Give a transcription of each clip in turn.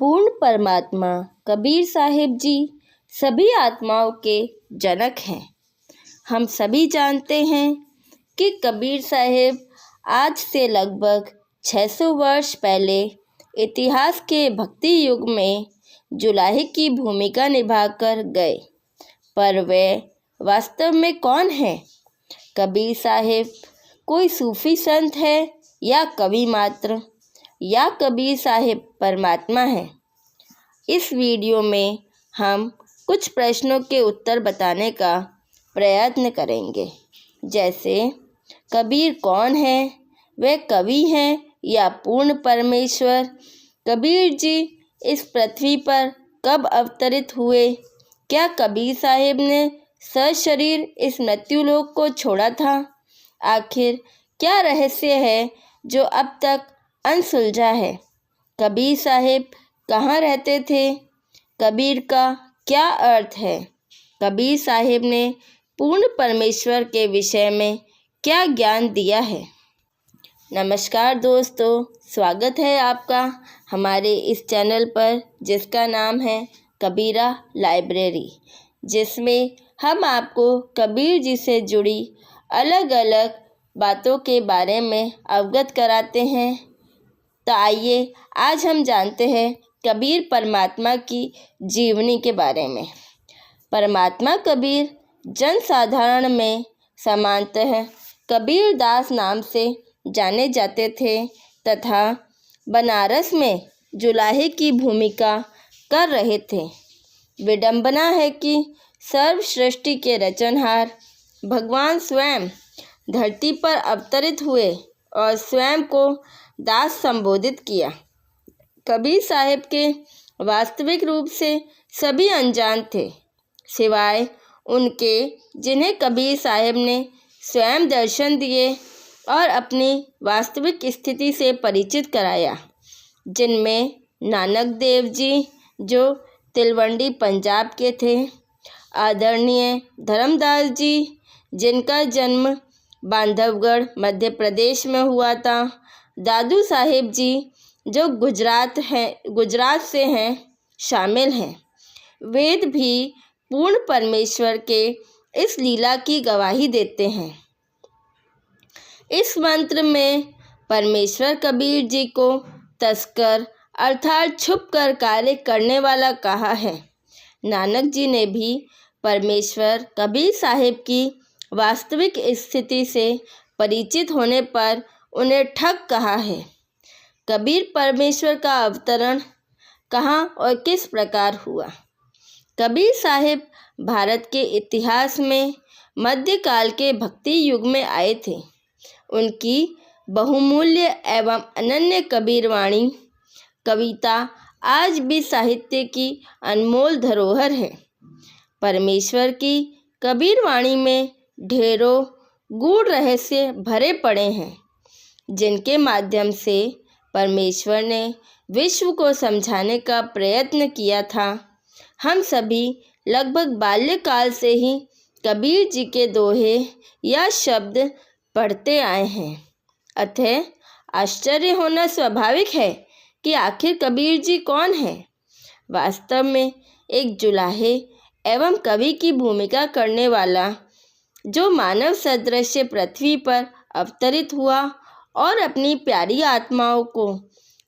पूर्ण परमात्मा कबीर साहिब जी सभी आत्माओं के जनक हैं। हम सभी जानते हैं कि कबीर साहिब आज से लगभग 600 वर्ष पहले इतिहास के भक्ति युग में जुलाहे की भूमिका निभाकर गए, पर वे वास्तव में कौन हैं? कबीर साहिब कोई सूफी संत है या कवि मात्र, या कबीर साहिब परमात्मा है? इस वीडियो में हम कुछ प्रश्नों के उत्तर बताने का प्रयत्न करेंगे, जैसे कबीर कौन है, वे कवि हैं या पूर्ण परमेश्वर? कबीर जी इस पृथ्वी पर कब अवतरित हुए? क्या कबीर साहिब ने सशरीर इस मृत्युलोक को छोड़ा था? आखिर क्या रहस्य है जो अब तक अनसुलझा है? कबीर साहिब कहाँ रहते थे? कबीर का क्या अर्थ है? कबीर साहिब ने पूर्ण परमेश्वर के विषय में क्या ज्ञान दिया है? नमस्कार दोस्तों, स्वागत है आपका हमारे इस चैनल पर जिसका नाम है कबीरा लाइब्रेरी, जिसमें हम आपको कबीर जी से जुड़ी अलग अलग बातों के बारे में अवगत कराते हैं। तो आइए आज हम जानते हैं कबीर परमात्मा की जीवनी के बारे में। परमात्मा कबीर जनसाधारण में सामान्यतः कबीर दास नाम से जाने जाते थे तथा बनारस में जुलाहे की भूमिका कर रहे थे। विडंबना है कि सर्व सृष्टि के रचनहार भगवान स्वयं धरती पर अवतरित हुए और स्वयं को दास संबोधित किया। कबीर साहिब के वास्तविक रूप से सभी अनजान थे, सिवाय उनके जिन्हें कबीर साहिब ने स्वयं दर्शन दिए और अपनी वास्तविक स्थिति से परिचित कराया, जिनमें नानक देव जी जो तिलवंडी पंजाब के थे, आदरणीय धर्मदास जी जिनका जन्म बांधवगढ़ मध्य प्रदेश में हुआ था, दादू साहिब जी जो गुजरात से हैं, शामिल हैं। वेद भी पूर्ण परमेश्वर के इस लीला की गवाही देते हैं। इस मंत्र में परमेश्वर कबीर जी को तस्कर अर्थात छुप कर कार्य करने वाला कहा है। नानक जी ने भी परमेश्वर कबीर साहिब की वास्तविक स्थिति से परिचित होने पर उन्हें ठग कहा है। कबीर परमेश्वर का अवतरण कहाँ और किस प्रकार हुआ? कबीर साहिब भारत के इतिहास में मध्यकाल के भक्ति युग में आए थे। उनकी बहुमूल्य एवं अनन्य कबीरवाणी कविता आज भी साहित्य की अनमोल धरोहर है। परमेश्वर की कबीरवाणी में ढेरों गूढ़ रहस्य भरे पड़े हैं, जिनके माध्यम से परमेश्वर ने विश्व को समझाने का प्रयत्न किया था। हम सभी लगभग बाल्यकाल से ही कबीर जी के दोहे या शब्द पढ़ते आए हैं। अतः आश्चर्य होना स्वाभाविक है कि आखिर कबीर जी कौन है? वास्तव में एक जुलाहे एवं कवि की भूमिका करने वाला जो मानव सदृश पृथ्वी पर अवतरित हुआ और अपनी प्यारी आत्माओं को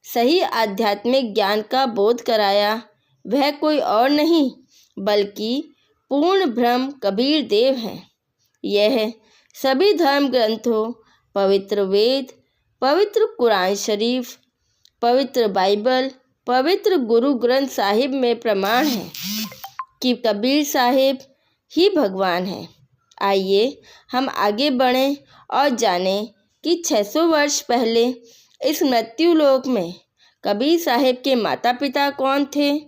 सही आध्यात्मिक ज्ञान का बोध कराया, वह कोई और नहीं बल्कि पूर्ण ब्रह्म कबीर देव हैं। यह सभी धर्म ग्रंथों, पवित्र वेद, पवित्र कुरान शरीफ, पवित्र बाइबल, पवित्र गुरु ग्रंथ साहिब में प्रमाण है कि कबीर साहिब ही भगवान हैं। आइए हम आगे बढ़ें और जानें कि 600 वर्ष पहले इस मृत्युलोक में कबीर साहिब के माता पिता कौन थे?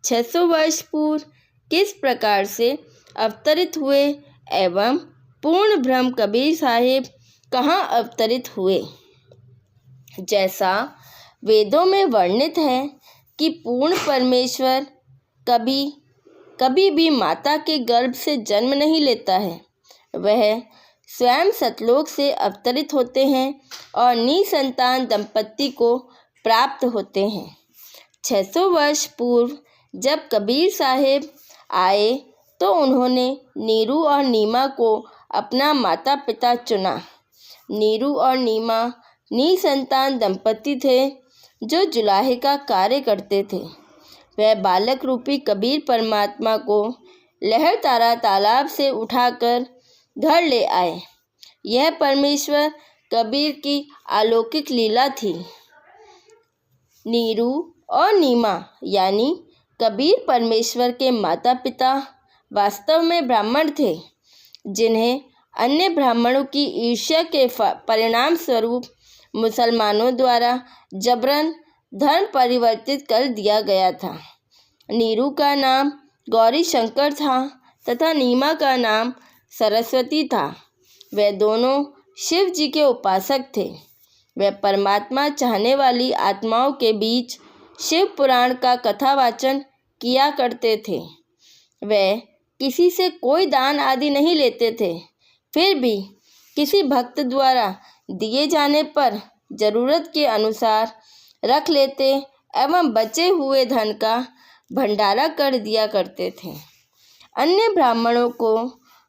600 वर्ष पूर्व किस प्रकार से अवतरित हुए एवं पूर्ण ब्रह्म कबीर साहिब कहाँ अवतरित हुए? जैसा वेदों में वर्णित है कि पूर्ण परमेश्वर कभी भी माता के गर्भ से जन्म नहीं लेता है। वह स्वयं सतलोक से अवतरित होते हैं और निसंतान दंपत्ति को प्राप्त होते हैं। 600 वर्ष पूर्व जब कबीर साहिब आए तो उन्होंने नीरू और नीमा को अपना माता पिता चुना। नीरू और नीमा निसंतान दंपति थे जो जुलाहे का कार्य करते थे। वह बालक रूपी कबीर परमात्मा को लहरतारा तालाब से उठाकर घर ले आए। यह परमेश्वर कबीर की अलौकिक लीला थी। नीरू और नीमा यानी कबीर परमेश्वर के माता पिता वास्तव में ब्राह्मण थे, जिन्हें अन्य ब्राह्मणों की ईर्ष्या के परिणाम स्वरूप मुसलमानों द्वारा जबरन धर्म परिवर्तित कर दिया गया था। नीरू का नाम गौरी शंकर था तथा नीमा का नाम सरस्वती था। वे दोनों शिव जी के उपासक थे। वे परमात्मा चाहने वाली आत्माओं के बीच शिव पुराण का कथावाचन किया करते थे। वे किसी से कोई दान आदि नहीं लेते थे, फिर भी किसी भक्त द्वारा दिए जाने पर जरूरत के अनुसार रख लेते एवं बचे हुए धन का भंडारा कर दिया करते थे। अन्य ब्राह्मणों को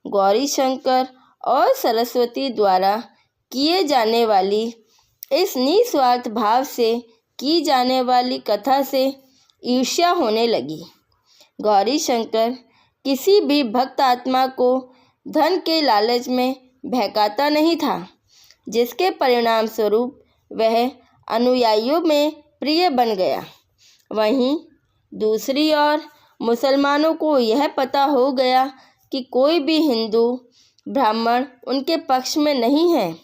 गौरी शंकर और सरस्वती द्वारा किए जाने वाली इस निस्वार्थ भाव से की जाने वाली कथा से ईर्ष्या होने लगी। गौरी शंकर किसी भी भक्त आत्मा को धन के लालच में बहकाता नहीं था, जिसके परिणाम स्वरूप वह अनुयायियों में प्रिय बन गया। वहीं दूसरी ओर मुसलमानों को यह पता हो गया कि कोई भी हिंदू ब्राह्मण उनके पक्ष में नहीं है,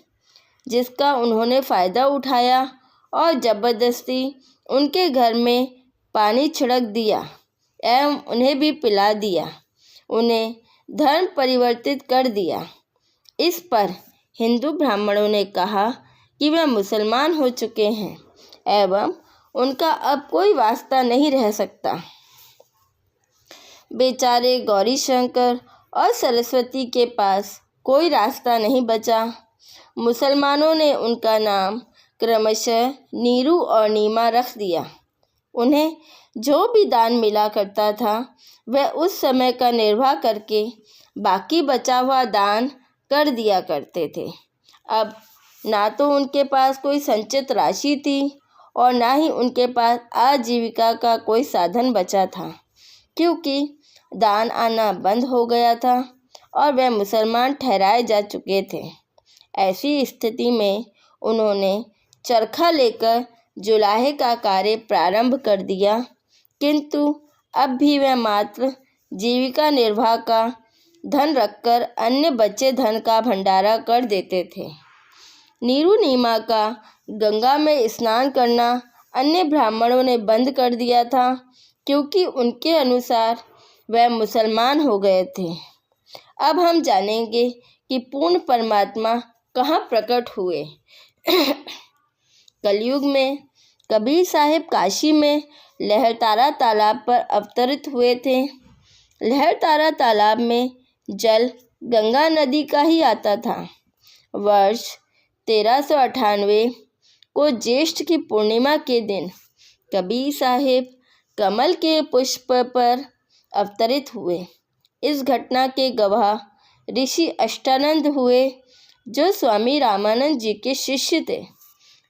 जिसका उन्होंने फ़ायदा उठाया और ज़बरदस्ती उनके घर में पानी छिड़क दिया एवं उन्हें भी पिला दिया, उन्हें धर्म परिवर्तित कर दिया। इस पर हिंदू ब्राह्मणों ने कहा कि वे मुसलमान हो चुके हैं एवं उनका अब कोई वास्ता नहीं रह सकता। बेचारे गौरी शंकर और सरस्वती के पास कोई रास्ता नहीं बचा। मुसलमानों ने उनका नाम क्रमशः नीरू और नीमा रख दिया। उन्हें जो भी दान मिला करता था वह उस समय का निर्वाह करके बाकी बचा हुआ दान कर दिया करते थे। अब ना तो उनके पास कोई संचित राशि थी और ना ही उनके पास आजीविका का कोई साधन बचा था, क्योंकि दान आना बंद हो गया था और वे मुसलमान ठहराए जा चुके थे। ऐसी स्थिति में उन्होंने चरखा लेकर जुलाहे का कार्य प्रारंभ कर दिया, किंतु अब भी वह मात्र जीविका निर्वाह का धन रखकर अन्य बचे धन का भंडारा कर देते थे। नीरू नीमा का गंगा में स्नान करना अन्य ब्राह्मणों ने बंद कर दिया था, क्योंकि उनके अनुसार वह मुसलमान हो गए थे। अब हम जानेंगे कि पूर्ण परमात्मा कहाँ प्रकट हुए। कलयुग में कबीर साहिब काशी में लहरतारा तालाब पर अवतरित हुए थे। लहरतारा तालाब में जल गंगा नदी का ही आता था। वर्ष 1398 को ज्येष्ठ की पूर्णिमा के दिन कबीर साहिब कमल के पुष्प पर अवतरित हुए। इस घटना के गवाह ऋषि अष्टानंद हुए, जो स्वामी रामानंद जी के शिष्य थे।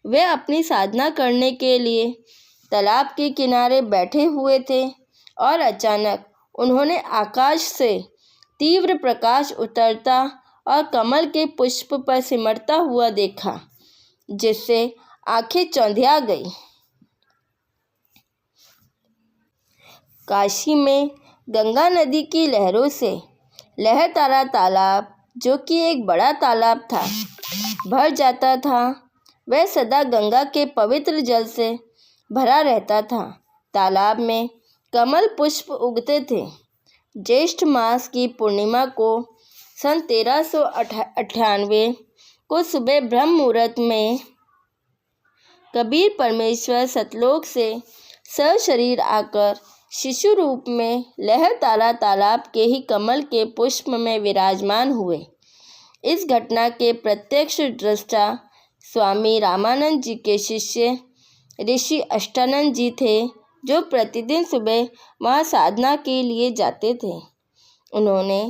वे अपनी साधना करने के लिए तालाब के किनारे बैठे हुए थे और अचानक उन्होंने आकाश से तीव्र प्रकाश उतरता और कमल के पुष्प पर सिमटता हुआ देखा, जिससे आंखें चौंधिया गई। काशी में गंगा नदी की लहरों से लहरतारा तालाब, जो कि एक बड़ा तालाब था, भर जाता था। वह सदा गंगा के पवित्र जल से भरा रहता था। तालाब में कमल पुष्प उगते थे। ज्येष्ठ मास की पूर्णिमा को सन 1398 को सुबह ब्रह्म मुहूर्त में कबीर परमेश्वर सतलोक से सशरीर आकर शिशु रूप में लहरतारा तालाब के ही कमल के पुष्प में विराजमान हुए। इस घटना के प्रत्यक्ष दृष्टा स्वामी रामानंद जी के शिष्य ऋषि अष्टानंद जी थे। जो प्रतिदिन सुबह वहाँ साधना के लिए जाते थे। उन्होंने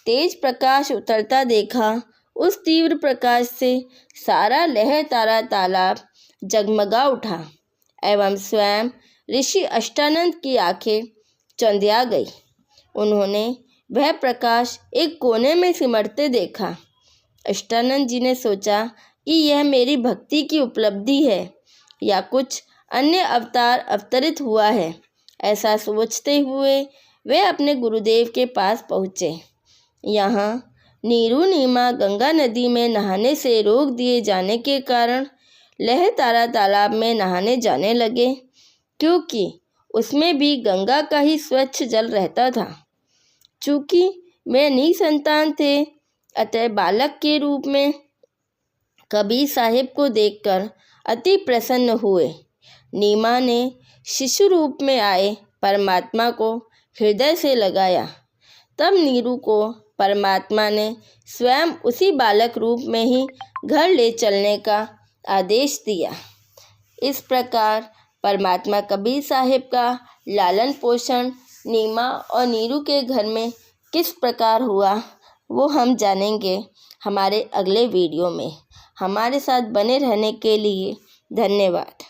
तेज प्रकाश उतरता देखा। उस तीव्र प्रकाश से सारा लहर तारा तालाब जगमगा उठा एवं स्वयं ऋषि अष्टानंद की आंखें चौंधिया गई। उन्होंने वह प्रकाश एक कोने में सिमटते देखा। अष्टानंद जी ने सोचा कि यह मेरी भक्ति की उपलब्धि है या कुछ अन्य अवतार अवतरित हुआ है। ऐसा सोचते हुए वे अपने गुरुदेव के पास पहुँचे। यहाँ नीरू नीमा गंगा नदी में नहाने से रोक दिए जाने के कारण लहर तारा तालाब में नहाने जाने लगे, क्योंकि उसमें भी गंगा का ही स्वच्छ जल रहता था। चूँकि वे निसंतान थे, अतः बालक के रूप में कबीर साहिब को देखकर अति प्रसन्न हुए। नीमा ने शिशु रूप में आए परमात्मा को हृदय से लगाया। तब नीरू को परमात्मा ने स्वयं उसी बालक रूप में ही घर ले चलने का आदेश दिया। इस प्रकार परमात्मा कबीर साहिब का लालन पोषण नीमा और नीरू के घर में किस प्रकार हुआ, वो हम जानेंगे हमारे अगले वीडियो में। हमारे साथ बने रहने के लिए धन्यवाद।